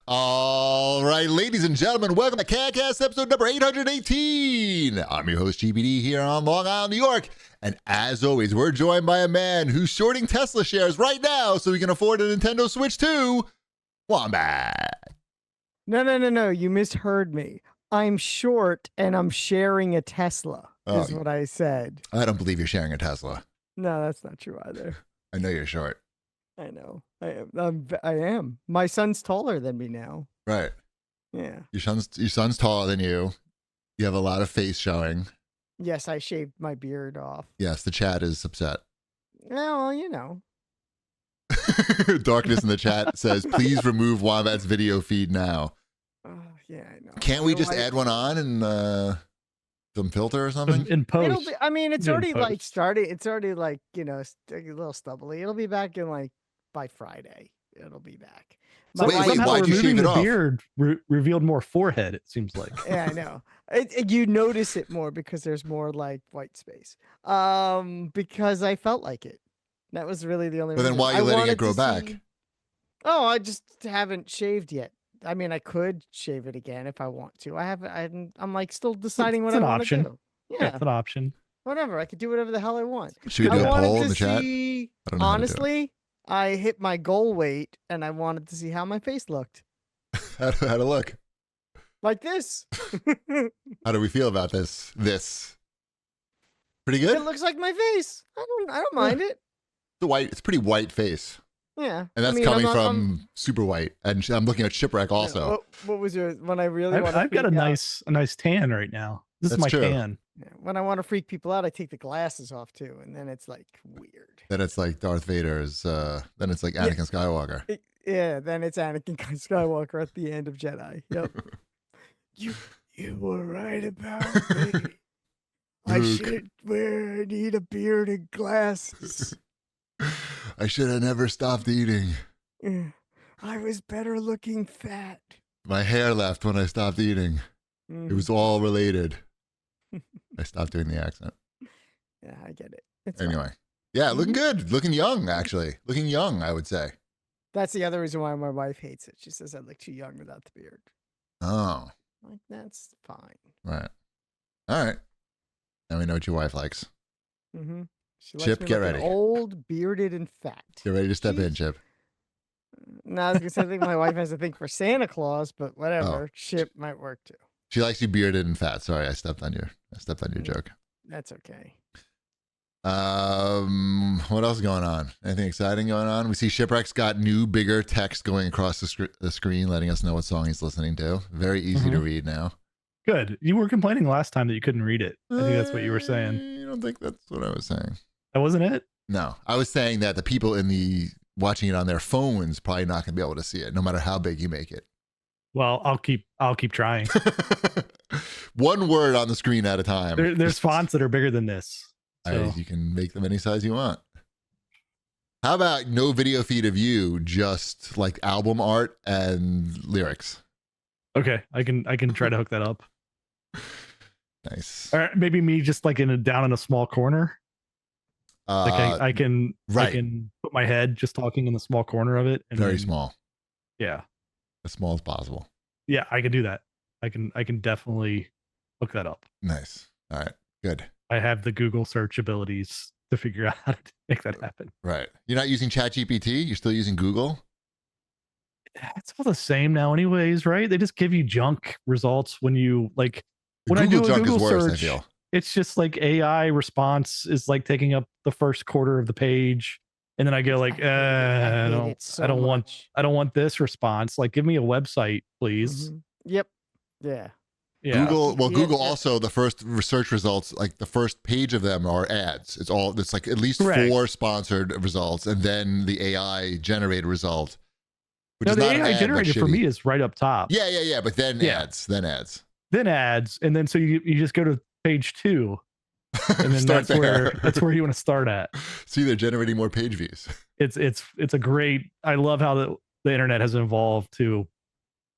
All right, ladies and gentlemen, welcome to CAGcast episode number 818. I'm your host, GPD, here on Long Island, New York. And as always, we're joined by a man who's shorting Tesla shares right now so he can afford a Nintendo Switch 2, Wombat. No. You misheard me. I'm short and I'm sharing a Tesla, is what I said. I don't believe you're sharing a Tesla. No, that's not true either. I know you're short. I know. I am. My son's taller than me now. Right. Yeah. Your son's taller than you. You have a lot of face showing. Yes, I shaved my beard off. Yes, the chat is upset. Well, you know. Darkness in the chat says, please remove Wombat's video feed now. Yeah, I know. Can't we just add one on and some filter or something? In post. It's already like starting. It's already like, a little stubbly. It'll be back in like by Friday. It'll be back. Wait, why'd you shave it off? Beard revealed more forehead, it seems like. Yeah, I know. You notice it more because there's more like white space. Because I felt like it. That was really the only reason. But then why are you letting it grow back? Oh, I just haven't shaved yet. I mean, I could shave it again if I want to. I'm like still deciding what I want to do. Yeah, it's an option. Whatever. I could do whatever the hell I want. Should we do a poll in the chat? Honestly, I hit my goal weight and I wanted to see how my face looked. How'd it look? Like this. How do we feel about this? Pretty good? It looks like my face. I don't mind it. It's a pretty white face. Yeah. And that's coming from super white. And I'm looking at Shipwreck also. Yeah, what was your, when I really want to I've got a nice tan right now. This is my tan. Yeah, when I want to freak people out, I take the glasses off too. And then it's like weird. Then it's like Darth Vader's, then it's like Anakin Skywalker. Then it's Anakin Skywalker at the end of Jedi. Yep. You were right about me. I should need a beard and glasses. I should have never stopped eating. I was better looking fat. My hair left when I stopped eating. It was all related. I stopped doing the accent. Yeah, I get it. Anyway. Fine. Yeah, looking good. Looking young, actually. Looking young, I would say. That's the other reason why my wife hates it. She says I look too young without the beard. Oh. Like, that's fine. Right. All right. Now we know what your wife likes. Mm-hmm. Chip, get ready. Old, bearded, and fat. Get ready to step in, Chip. No, I was going to say, I think my wife has a thing for Santa Claus, but whatever. Oh. Chip might work too. She likes you bearded and fat. Sorry, I stepped on your joke. That's okay. What else is going on? Anything exciting going on? We see Shipwreck's got new, bigger text going across the screen, letting us know what song he's listening to. Very easy to read now. Good. You were complaining last time that you couldn't read it. I think that's what you were saying. I don't think that's what I was saying. That wasn't it? No, I was saying that the people watching it on their phones probably not going to be able to see it, no matter how big you make it. Well, I'll keep trying. One word on the screen at a time. There's fonts that are bigger than this. So. You can make them any size you want. How about no video feed of you, just like album art and lyrics? Okay, I can try to hook that up. Nice. Or maybe me just like down in a small corner. Like I can put my head just talking in the small corner of it. And very small. Yeah. As small as possible. Yeah, I can do that. I can definitely hook that up. Nice. All right. Good. I have the Google search abilities to figure out how to make that happen. Right. You're not using ChatGPT? You're still using Google? It's all the same now anyways, right? They just give you junk results when you like when Google I do a junk Google is worse, search. I feel. It's just like AI response is like taking up the first quarter of the page. And then I go like, I don't want this response. Like, give me a website, please. Mm-hmm. Yep. Yeah. Yeah. Google also, the first research results, like the first page of them are ads. It's like at least 4 sponsored results, and then the AI generated result. No, the AI generated for me is right up top. Yeah. But then ads. And then so you just go to page 2. And then that's where you want to start at. See, they're generating more page views. It's a great. I love how the internet has evolved to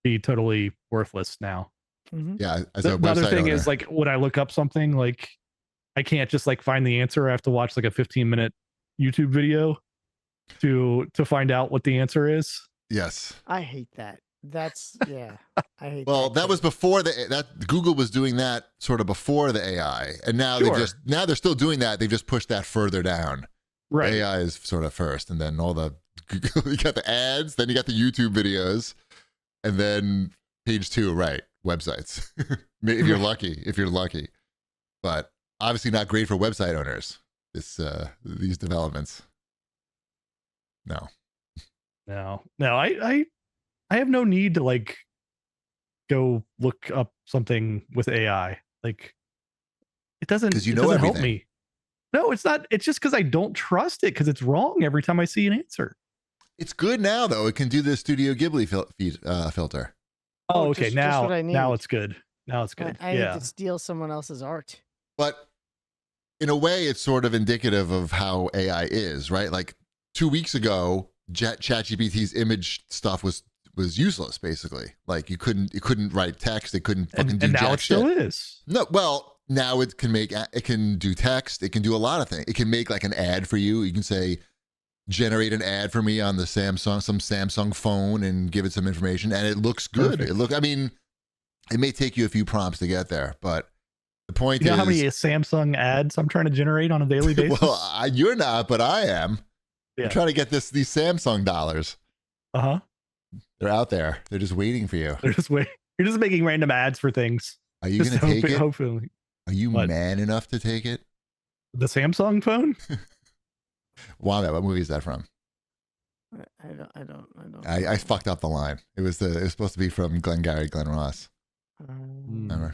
be totally worthless now. Mm-hmm. Yeah. The other thing is like when I look up something, like I can't just like find the answer. I have to watch like a 15-minute YouTube video to find out what the answer is. Yes. I hate that. That's yeah. I hate Well, that too. was before that Google was doing that sort of before the AI, and now Sure. they're still doing that. They've just pushed that further down. Right. The AI is sort of first, and then all the you got the ads, then you got the YouTube videos, and then page 2, right? Websites. If you're lucky, but obviously not great for website owners. These developments. No. I have no need to like go look up something with AI. Like it doesn't 'Cause you it know doesn't help everything. me. No, it's not. It's just because I don't trust it because it's wrong every time I see an answer. It's good now though. It can do the Studio Ghibli filter. Oh, Oh, okay. just Now what I now need. it's good. Now it's good. I need Yeah. to steal someone else's art. But in a way, it's sort of indicative of how AI is, right? Like 2 weeks ago, ChatGPT's image stuff was useless, basically. Like it couldn't write text, it couldn't fucking do And now jack it still shit. is. No, well, now it can do text, it can do a lot of things. It can make like an ad for you. You can say, generate an ad for me on the some Samsung phone and give it some information, and it looks good. Perfect. I mean, it may take you a few prompts to get there, but the point You know is, how many Samsung ads I'm trying to generate on a daily basis? well, you're not, but I am. Yeah. I'm trying to get these Samsung dollars. Uh-huh. They're out there. They're just waiting for you. They're just wait. You're just making random ads for things. Are you going to take it? Hopefully. Are you What? man enough to take it? The Samsung phone? Wombat, what movie is that from? I don't. I fucked up the line. It was supposed to be from Glengarry Glen Ross. Remember?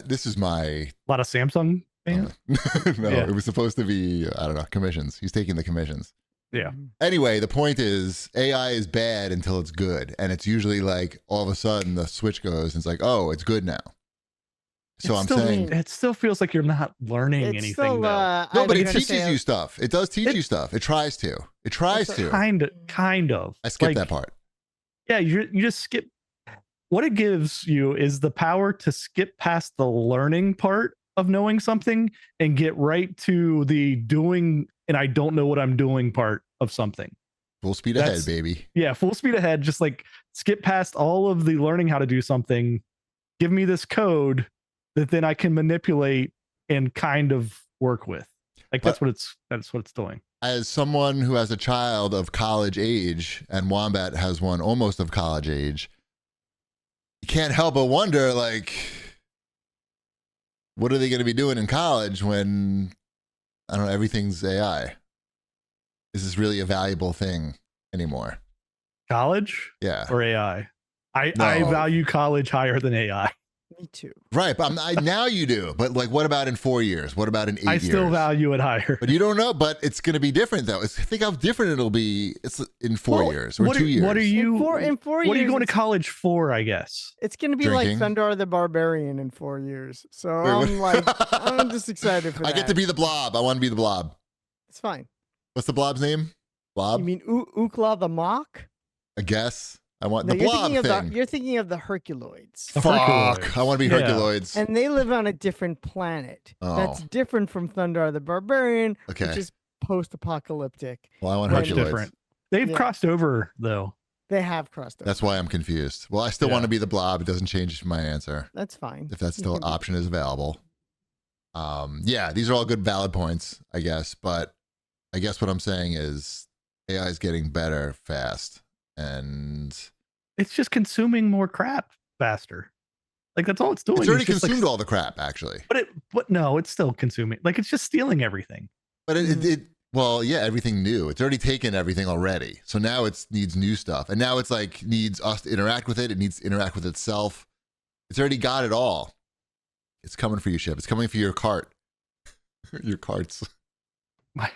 This is my A lot of Samsung fans? no, Yeah. It was supposed to be, I don't know, commissions. He's taking the commissions. Yeah. Anyway, the point is AI is bad until it's good. And it's usually like all of a sudden the switch goes and it's like, oh, it's good now. So It's I'm still- saying it still feels like you're not learning It's anything still, though. no, I but was it gonna teaches say, you stuff. It does teach It- you stuff. It tries to. It tries It's a- to. Kind of. I skipped Like, that part. Yeah, you just skip. What it gives you is the power to skip past the learning part of knowing something and get right to the doing and I don't know what I'm doing part of something. Full speed ahead, That's- baby. Yeah, full speed ahead. Just like skip past all of the learning how to do something. Give me this code that then I can manipulate and kind of work with. Like that's what it's doing. As someone who has a child of college age, and Wombat has one almost of college age, you can't help but wonder, like, what are they going to be doing in college when, I don't know, everything's AI? Is this really a valuable thing anymore? College Yeah. or AI? I No. value college higher than AI. Me too. Right, but now you do. But like, what about in 4 years? What about in 8 years? I still value it higher. But you don't know. But it's going to be different, though. Think how different it'll be. It's in 4 Well, years or what 2 are- years. What are you? In four What are you years, going to it's- college for? I guess. It's gonna be Drinking? like Thundar the Barbarian in 4 years. So Wait, what? I'm just excited for that. I get to be the blob. I want to be the blob. It's fine. What's the blob's name? Blob? You mean Ukla the Mock? I guess. I want No, the you're blob thinking thing. you're thinking of the Herculoids. The Fuck. Herculoids. I want to be Yeah. Herculoids. And they live on a different planet. That's Oh. different from Thundar the Barbarian, Okay. which is post-apocalyptic. Well, I want Much Much Herculoids. different. They've Yeah. crossed over though. They have crossed over. That's why I'm confused. Well, I still Yeah. want to be the blob. It doesn't change my answer That's fine. if that's You still an can be- option is available. Yeah, these are all good valid points, I guess. But I guess what I'm saying is AI is getting better fast. And It's just consuming more crap faster. Like that's all it's doing. it's already just, like, consumed all the crap, actually. But no, it's still consuming. Like it's just stealing everything. But well, yeah, everything new. It's already taken everything already. So now it needs new stuff. And now it's like needs us to interact with it. It needs to interact with itself. It's already got it all. It's coming for you, Ship. It's coming for your cart. Your carts. My-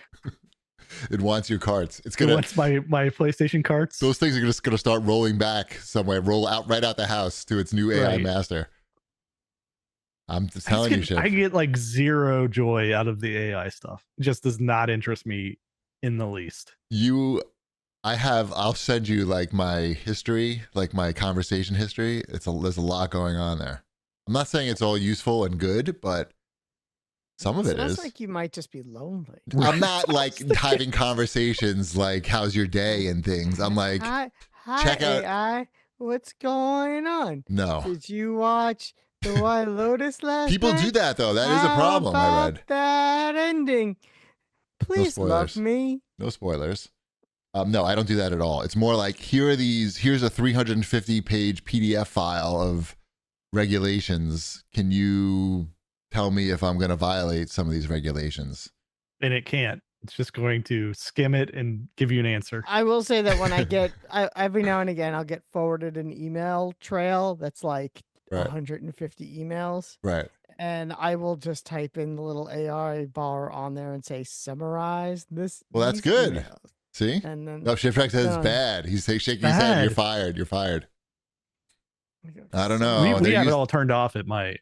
It wants your carts. It's It gonna wants my PlayStation carts. those things are just gonna start rolling back somewhere, roll out right out the house to its new AI Right. master. I'm just I telling just you, get, Ship. I get like zero joy out of the AI stuff. It just does not interest me in the least. I'll send you like my history, like my conversation history. There's a lot going on there. I'm not saying it's all useful and good, but some of it Sounds is. like you might just be lonely. I'm not like having conversations like how's your day and things. I'm like, Hi, check out- AI. What's going on? No. Did you watch The White Lotus last People night? do that, though. That is a How problem, I about read. that ending? Please love spoilers. me. No spoilers. No, I don't do that at all. It's more like, here's a 350-page PDF file of regulations. Can you tell me if I'm going to violate some of these regulations? And it can't. It's just going to skim it and give you an answer. I will say that when I get, every now and again, I'll get forwarded an email trail that's like Right. 150 emails. Right. And I will just type in the little AI bar on there and say, summarize this. Well, that's these good. emails. See? And then No, Shipwreck says it's done. bad. He's shaking his head. You're Bad. fired. You're fired. I don't know. we they're have it used- all turned off at my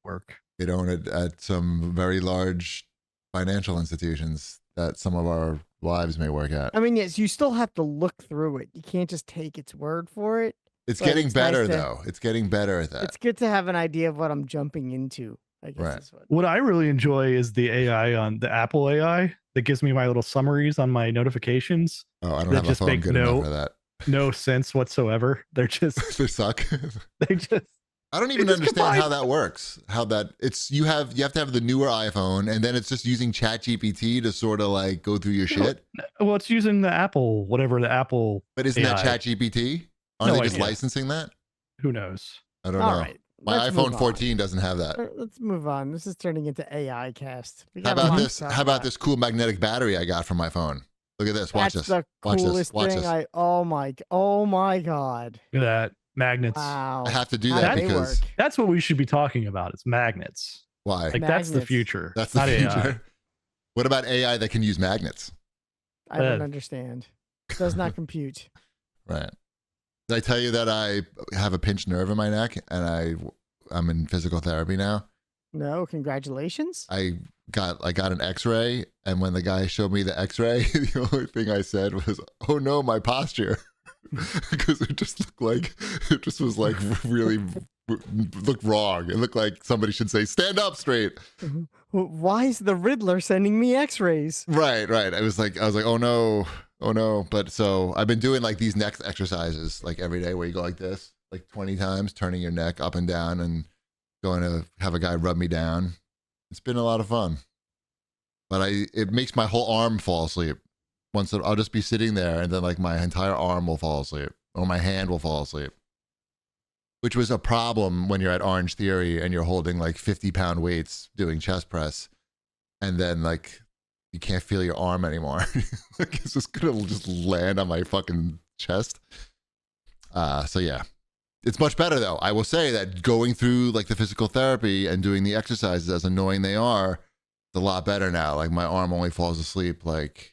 work. They own it at some very large financial institutions that some of our wives may work at. I mean, yes, you still have to look through it. You can't just take its word for it. It's but getting it's nice better, to- though. It's getting better at that. It's good to have an idea of what I'm jumping into, I guess. Right. Is what. What I really enjoy is the AI on the Apple AI that gives me my little summaries on my notifications. Oh, I don't That have a just phone make good enough for that. No sense whatsoever. They're just They suck. they just I don't even just understand how combine- that works. How that it's you have to have the newer iPhone, and then it's just using ChatGPT to sort of like go through your No, shit. well, it's using the Apple, whatever the Apple. But isn't that AI. ChatGPT? Aren't No they just idea. licensing that? Who knows? I don't All know. right. My let's iPhone move on. 14 doesn't have that. Let's move on. This is turning into AI cast. We How got a lot about to this? talk How about this cool magnetic battery I got from my phone? Look at this. Watch That's this. the Watch this. coolest Watch thing. this. Oh my god. Look at that magnets. Wow. I have to do How that do they because work? That's what we should be talking about. It's magnets. why? Like that's the Magnets. future. That's the not future. AI. What about AI that can use magnets? I don't Uh, understand. Does not compute. Right. Did I tell you that I have a pinched nerve in my neck and I'm in physical therapy now? No, congratulations. I got an X-ray, and when the guy showed me the X-ray, the only thing I said was, "Oh no, my posture," because it just was like really looked wrong. It looked like somebody should say, "Stand up straight." Why is the Riddler sending me X-rays? Right. I was like, oh no. But so I've been doing like these neck exercises like every day, where you go like this, like 20 times, turning your neck up and down, and going to have a guy rub me down. It's been a lot of fun, but it makes my whole arm fall asleep. I'll just be sitting there, and then like my entire arm will fall asleep, or my hand will fall asleep, which was a problem when you're at Orange Theory and you're holding like 50-pound weights doing chest press, and then like you can't feel your arm anymore. Like it's just gonna just land on my fucking chest. So yeah. It's much better though. I will say that going through like the physical therapy and doing the exercises, as annoying they are, it's a lot better now. Like my arm only falls asleep like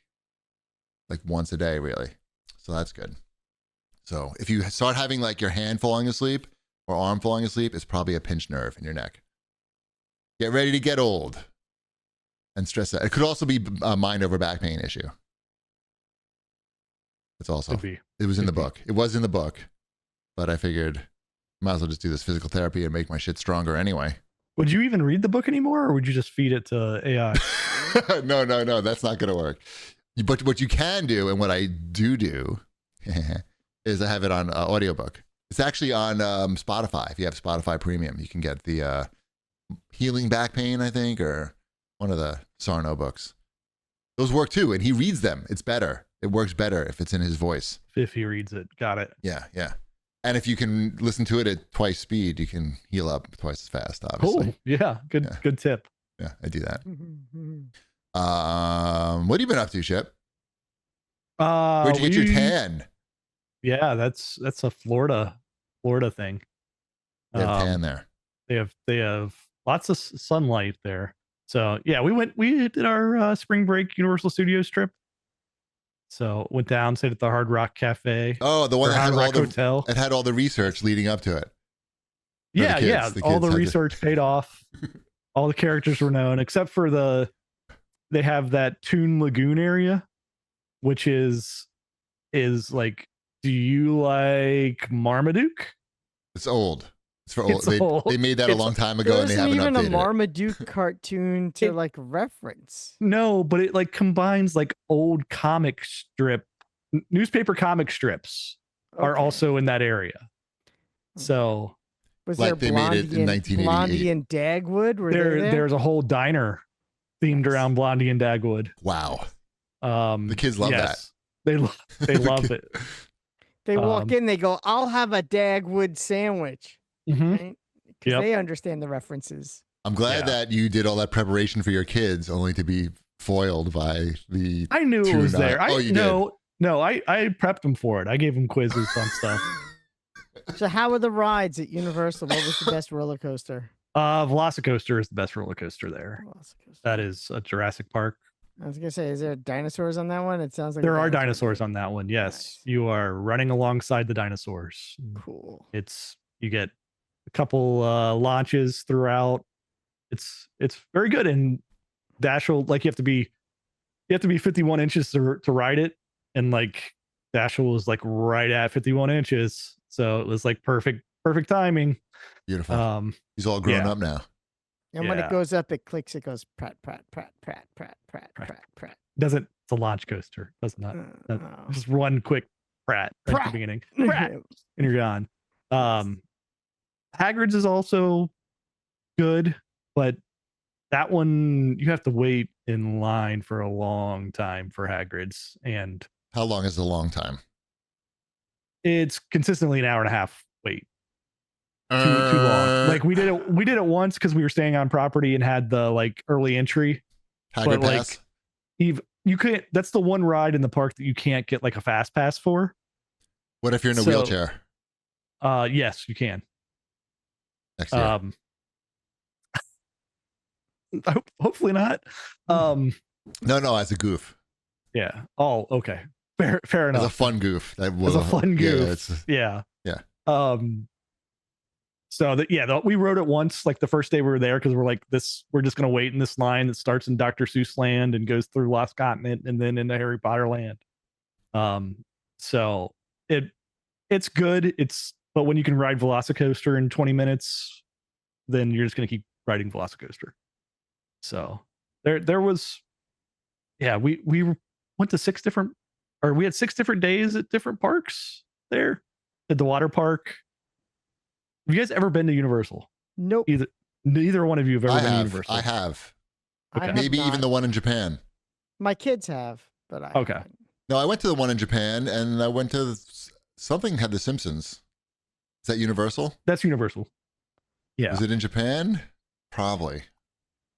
once a day, really. So that's good. So if you start having like your hand falling asleep or arm falling asleep, it's probably a pinched nerve in your neck. Get ready to get old and stress that. It could also be a mind over back pain issue. It's also, Could be. it was in the Could be. book. It was in the book. But I figured, might as well just do this physical therapy and make my shit stronger anyway. Would you even read the book anymore, or would you just feed it to AI? No, that's not going to work. But what you can do, and what I do, is I have it on audiobook. It's actually on Spotify. If you have Spotify Premium, you can get the Healing Back Pain, I think, or one of the Sarno books. Those work too, and he reads them. It's better. It works better if it's in his voice. If he reads it. Got it. Yeah. And if you can listen to it at twice speed, you can heal up twice as fast, obviously. Cool. Yeah. Good. Yeah. Good tip. Yeah, I do that. What have you been up to, Ship? Where'd you get your tan? Yeah, that's a Florida thing. They have tan there. They have lots of sunlight there. So yeah, we did our spring break Universal Studios trip. So went down, stayed at the Hard Rock Cafe. Oh, the one or that had Hard all Rock the Hotel. it had all the research leading up to it. Yeah, kids. yeah. The All kids the had to- research paid off. All the characters were known, except for they have that Toon Lagoon area, which is like, do you like Marmaduke? It's old. It's for old. It's old. They made that a It's- long time There ago, and they isn't haven't even a updated it. Marmaduke cartoon to It- like reference. No, but it like combines like old newspaper comic strips are Okay. also in that area. So Was Like there they made it in Blondie 1988. Blondie and Dagwood? Were they there? there's a whole diner themed Nice. around Blondie and Dagwood. Wow. The kids love yes, they love The love kid- it. They walk in, they go, "I'll have a Dagwood sandwich," Mhm. right? Because Yep. they understand the references. I'm glad Yeah. that you did all that preparation for your kids, only to be foiled by the. I knew it True was not. there. Oh, you did. No, I prepped them for it. I gave them quizzes on stuff. So, how were the rides at Universal? What was the best roller coaster? Velocicoaster is the best roller coaster there. Velocicoaster. That is a Jurassic Park. I was gonna say, is there dinosaurs on that one? It sounds like a There are dinosaur dinosaurs game. on that one. Yes, Nice. you are running alongside the dinosaurs. Cool. You get a couple launches throughout. It's very good. And Dash will, like, you have to be 51 inches to ride it, and like Dashel was like right at 51 inches, so it was like perfect timing. Beautiful. He's all grown yeah. up now. And when Yeah. it goes up, it clicks. It goes prat prat prat prat prat prat prat prat. Doesn't it's a launch coaster? Does not. Oh. Just one quick prat at Prat. the beginning, prat, and you're gone. Hagrid's is also good, but that one you have to wait in line for a long time for Hagrid's, and How long is a long time? it's consistently an hour and a half wait. Too long. Like we did it once because we were staying on property and had the like early entry. Hagrid but, like, Pass? You can't. That's the one ride in the park that you can't get like a fast pass for. What if you're in a so- wheelchair? Yes, you can. Next year. Hopefully not. No, as a goof. Yeah. Oh, okay. Fair As enough. a fun goof. That As a fun goof. Yeah, Yeah. Yeah. So we rode it once, like the first day we were there, because we're like we're just gonna wait in this line that starts in Dr. Seuss land and goes through Lost Continent and then into Harry Potter land. So it's good. But when you can ride Velocicoaster in 20 minutes, then you're just gonna keep riding Velocicoaster. So there was, we went to we had 6 different days at different parks there. At the water park. Have you guys ever been to Universal? Nope. Neither one of you have ever been to I Universal. have. I have Maybe even not. the one in Japan. My kids have, but I Okay. haven't. No, I went to the one in Japan, and I went to something had The Simpsons. Is that Universal? That's Universal. Yeah, Is it in Japan? Probably.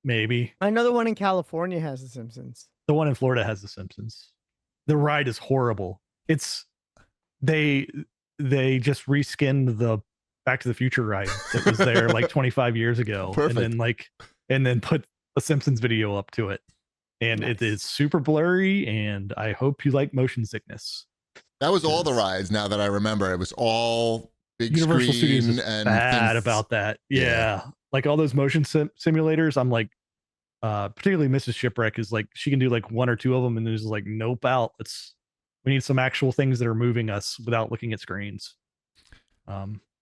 maybe. Another one in California has The Simpsons. The one in Florida has The Simpsons. The ride is horrible. They just reskinned the Back to the Future ride that was there like 25 years ago. Perfect. And then put a Simpsons video up to it. And Nice. it is super blurry, and I hope you like motion sickness. That was all the Yes. rides. Now that I remember, it was all big Universal screen Studios is and bad things. about that. Yeah. Yeah. Like all those motion simulators, I'm like, particularly Mrs. Shipwreck is like, she can do like 1 or 2 of them, and there's like, nope, out. We need some actual things that are moving us without looking at screens.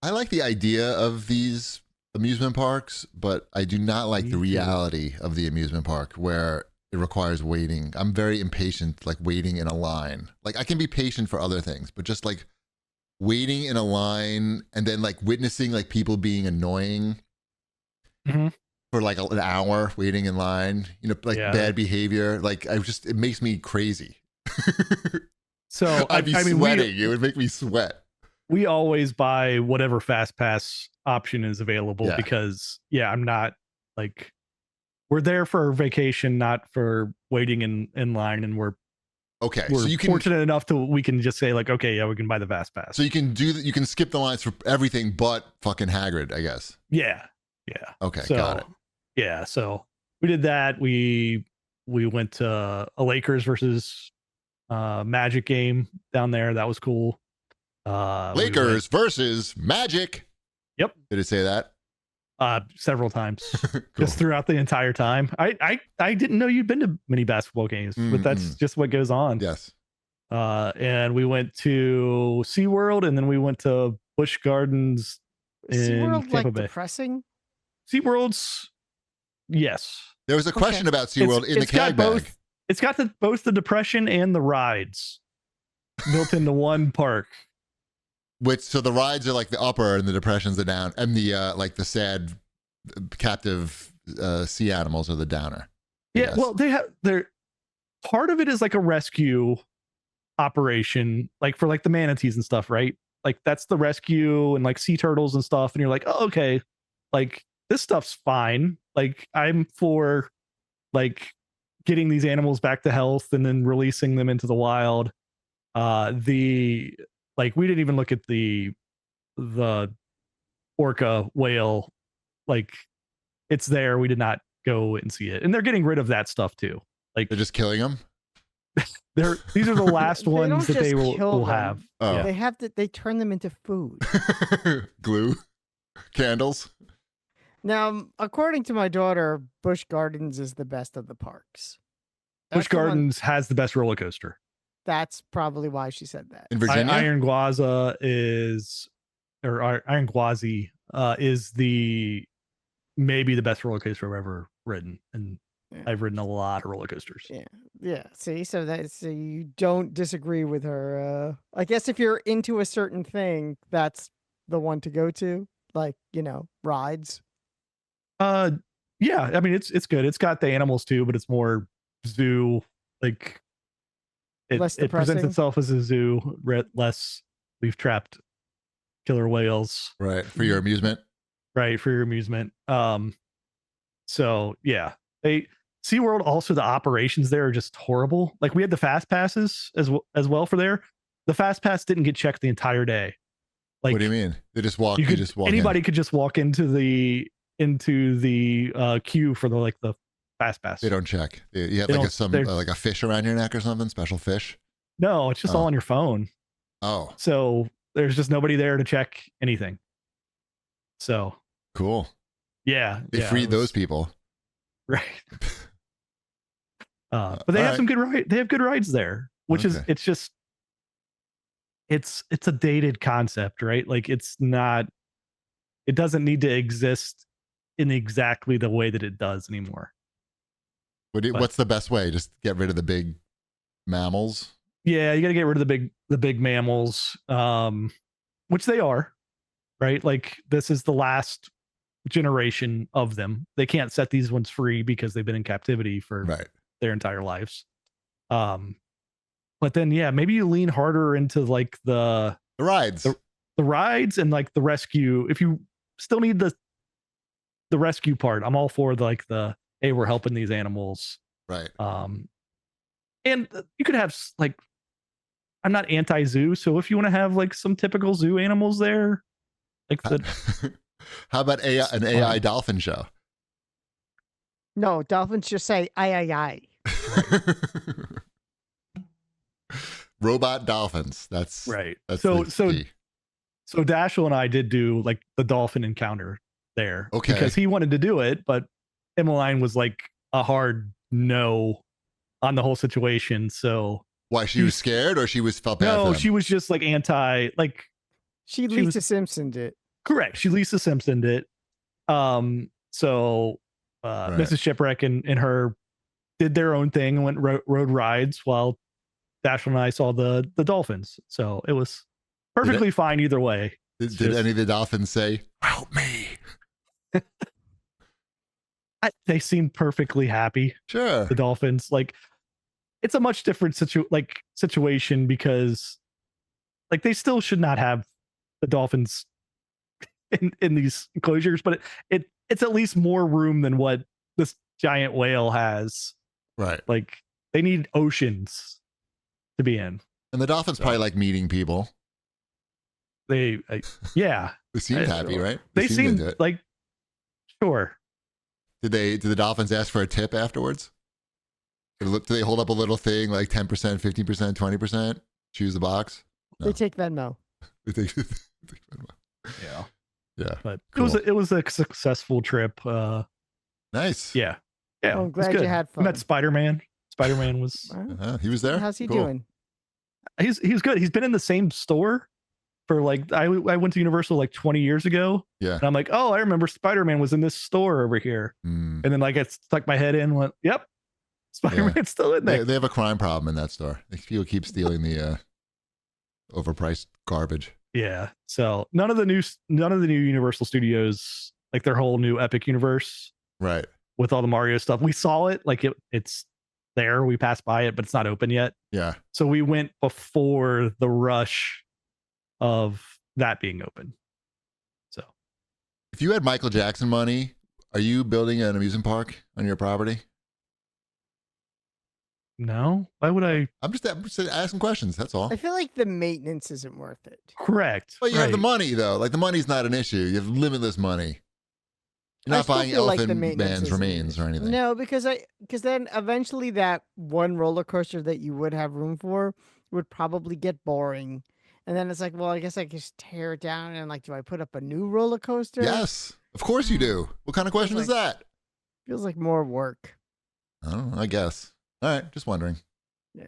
I like the idea of these amusement parks, but I do not like Me the too. reality of the amusement park where it requires waiting. I'm very impatient, like waiting in a line. Like I can be patient for other things, but just like waiting in a line and then like witnessing like people being annoying Mhm. for like an hour waiting in line, like Yeah. bad behavior. Like it makes me crazy. So I'd be sweating. It would make me sweat. we always buy whatever fast pass option is available Yeah. because I'm not like, we're there for vacation, not for waiting in line, and we're Okay, so you can fortunate enough to we can just say like, okay, we can buy the fast pass. so you can do that. You can skip the lines for everything but fucking Hagrid, I guess. yeah. Okay, So, got it. Yeah, so we did that. We went to a Lakers versus Magic game down there. That was cool. We Lakers versus Magic. Yep. Did it say that? several times, Cool. just throughout the entire time. I didn't know you'd been to many basketball games, but that's just what goes on. Yes. And we went to SeaWorld, and then we went to Busch Gardens in SeaWorld Tampa like Bay. depressing? SeaWorld's, yes. There was a question about SeaWorld in the It's got CAG bag. both. It's got both the depression and the rides built into one park. So the rides are like the upper and the depression's the down, and the like the sad captive sea animals are the downer. I Yeah, guess. well, they're part of it is like a rescue operation, like for like the manatees and stuff, right? Like that's the rescue and like sea turtles and stuff, and you're like, oh, okay, like this stuff's fine. Like I'm for like getting these animals back to health and then releasing them into the wild. The like we didn't even look at the orca whale. Like it's there. We did not go and see it, and they're getting rid of that stuff too. Like They're just killing them. these are the last They ones don't that they just kill will them. have. Oh. Yeah. They have to. They turn them into food. Glue, candles. Now, according to my daughter, Busch Gardens is the best of the parks. Busch That's the one- Gardens has the best roller coaster. That's probably why she said that. In Virginia? Iron Gwaza is, or Iron Gwazi is the maybe the best roller coaster I've ever ridden, and Yeah. I've ridden a lot of roller coasters. Yeah. See, so you don't disagree with her. I guess if you're into a certain thing, that's the one to go to. Like, rides. Yeah, I mean it's good. It's got the animals too, but it's more zoo. Like Less it presents depressing? itself as a zoo, less we've trapped killer whales, Right, for your amusement. right, for your amusement. So yeah, SeaWorld, also the operations there are just horrible. Like we had the fast passes as well for there. The fast pass didn't get checked the entire day. Like What do you mean? They just walk. you could, just walk. anybody could just walk into the queue for the fast pass. They don't check. You have They like don't- like a fish around your neck or something. Special fish. No, it's just all on your phone. Oh, So there's just nobody there to check anything. So cool. yeah, They freed those people. right. But they have some good ride. They have good rides there, which is Okay. it's just it's a dated concept, right? Like it's not. It doesn't need to exist in exactly the way that it does anymore. What's the best way? Just get rid of the big mammals. Yeah, you got to get rid of the big mammals, which they are, right? Like this is the last generation of them. They can't set these ones free because they've been in captivity for Right. their entire lives. But then yeah, maybe you lean harder into like the rides, the rides and like the rescue. If you still need the rescue part, I'm all for the hey, we're helping these animals. Right. And you could have like, I'm not anti-zoo, so if you want to have like some typical zoo animals there, like how about an AI dolphin show? No, dolphins just say "ay." Robot dolphins. That's right. That's so key. So Dashel and I did do like the dolphin encounter there, Okay, because he wanted to do it, but Emmeline was like a hard no on the whole situation. So why, she was scared, or she felt bad? No, for them? she was just like anti. Like she Lisa Simpsoned it. Correct. She Lisa Simpsoned it. So Right. Mrs. Shipwreck and her did their own thing and went rode rides while Dashel and I saw the dolphins. So it was perfectly fine either way. Did any of the dolphins say, "Help me"? They seemed perfectly happy. Sure. The dolphins, like, it's a much different situation because, like, they still should not have the dolphins in these enclosures, but it's at least more room than what this giant whale has. Right. Like, they need oceans to be in. And the dolphins probably like meeting people. Yeah. They seemed happy, right? They seemed into it. like, sure. Did the dolphins ask for a tip afterwards? Do they hold up a little thing like 10%, 15%, 20%? Choose the box? No. They take Venmo. They take Yeah. Yeah. But Cool. it was a successful trip. Nice. Yeah. Yeah. Oh, I'm it was glad you good. had I fun. met Spider-Man. Spider-Man was He was there. How's he Cool. doing? he's good. He's been in the same store for like I went to Universal like 20 years ago. Yeah. And I'm like, oh, I remember Spider-Man was in this store over here. Mm. And then like I stuck my head in and went, yep, Spider-Man's still in there. They have a crime problem in that store. People keep stealing the overpriced garbage. Yeah. So none of the new Universal Studios, like their whole new Epic universe Right. with all the Mario stuff. We saw it, like it's there. We passed by it, but it's not open yet. Yeah. So we went before the rush of that being open. So If you had Michael Jackson money, are you building an amusement park on your property? no, why would I? I'm just asking questions. That's all. I feel like the maintenance isn't worth it. Correct. But you have the right. money though. Like the money's not an issue. You have limitless money. You're I not still buying feel like the Elephant maintenance Man's isn't an remains or issue. anything. No, because then eventually that one roller coaster that you would have room for would probably get boring. And then it's like, well, I guess I could just tear it down and like, do I put up a new roller coaster? Yes, of course you do. What kind of question is that? Feels like more work. I don't know. I guess. All right, just wondering. Yeah.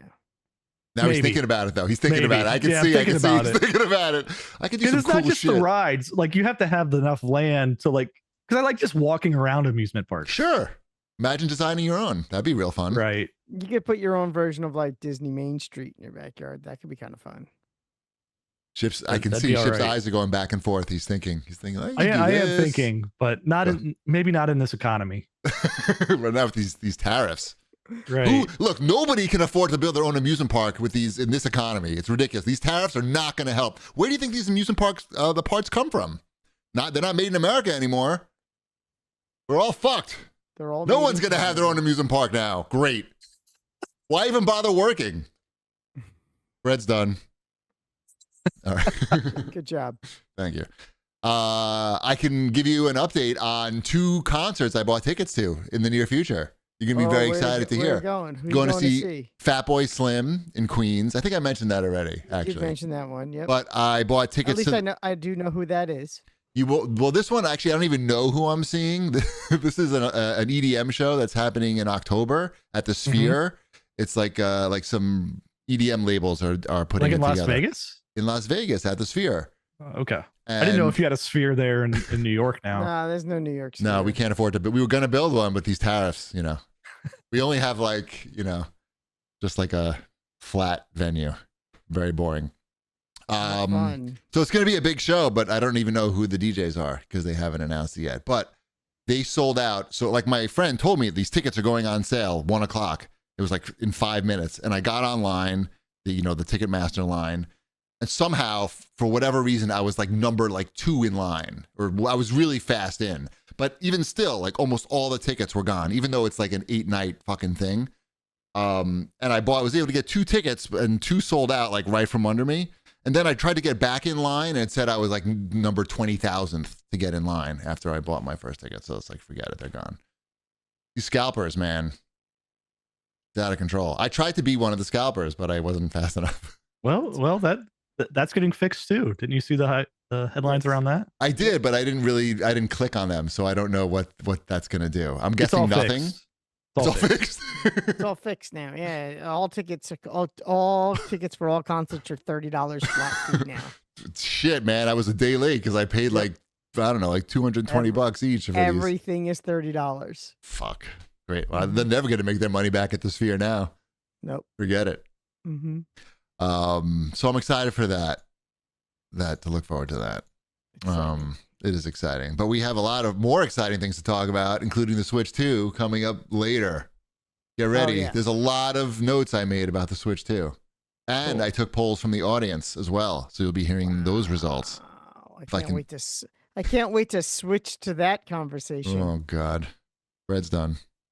Now he's Maybe. thinking about it though. He's thinking Maybe. about it. I can Yeah, see. I thinking can see. about He's it. thinking about it. I could do Because some it's cool not just shit. the rides. Like you have to have enough land to like. Because I like just walking around amusement parks. Sure. Imagine designing your own. That'd be real fun. Right. You could put your own version of like Disney Main Street in your backyard. That could be kind of fun. Chip's. I can That'd see be Chip's all right. eyes are going back and forth. He's thinking. Oh, you I can do am this. thinking, but not in maybe not in this economy. Right now with these tariffs. Right. Look, nobody can afford to build their own amusement park with these in this economy. It's ridiculous. These tariffs are not going to help. Where do you think these amusement parks, the parts come from? They're not made in America anymore. We're all fucked. They're all No made one's in going to have their own amusement park now. Great. Why even bother working? Bread's done. All right. Good job. Thank you. I can give you an update on 2 concerts I bought tickets to in the near future. You're going to be very excited to where hear. you going? Who you Going to see Fatboy Slim in Queens. I think I mentioned that already, You actually. mentioned that one. Yep. But I bought At tickets least to. I do know who that is. You will. Well, this one actually, I don't even know who I'm seeing. This is an EDM show that's happening in October at the Sphere. It's like some EDM labels are putting Like it in Las together. Vegas? In Las Vegas at the Sphere. Okay. I didn't know if you had a sphere there in New York now. Nah, there's no New York. No, City. we can't afford to. But we were going to build one, but these tariffs, we only have just like a flat venue. Very boring. Fun. So it's going to be a big show, but I don't even know who the DJs are because they haven't announced it yet. But they sold out. So like my friend told me, these tickets are going on sale 1:00. It was like in 5 minutes, and I got online, the Ticketmaster line, and somehow for whatever reason I was like number 2 in line, or I was really fast in. But even still, like almost all the tickets were gone, even though it's like an 8-night fucking thing. And I was able to get 2 tickets, and 2 sold out like right from under me. And then I tried to get back in line, and it said I was like number 20,000th to get in line after I bought my first ticket. So it's like, forget it, they're gone. These scalpers, man, it's out of control. I tried to be one of the scalpers, but I wasn't fast enough. Well, that's getting fixed too. Didn't you see the headlines around that? I did, but I didn't click on them, so I don't know what that's gonna do. I'm guessing nothing. Fixed. It's all fixed. It's all fixed now. Yeah, all tickets for all concerts are $30 flat fee now. Shit, man, I was a day late because I paid like $220 each. For Everything is $30. Fuck. Great. Well, they're never gonna make their money back at the Sphere now. Nope. Forget it. Mm-hmm. So I'm excited for that. To look forward to that. It is exciting, but we have a lot of more exciting things to talk about, including the Switch 2 coming up later. Get ready. Yeah. There's a lot of notes I made about the Switch 2, and I took polls from the audience as well. So you'll be hearing those results. I can't wait to switch to that conversation. Oh God, Bread's done.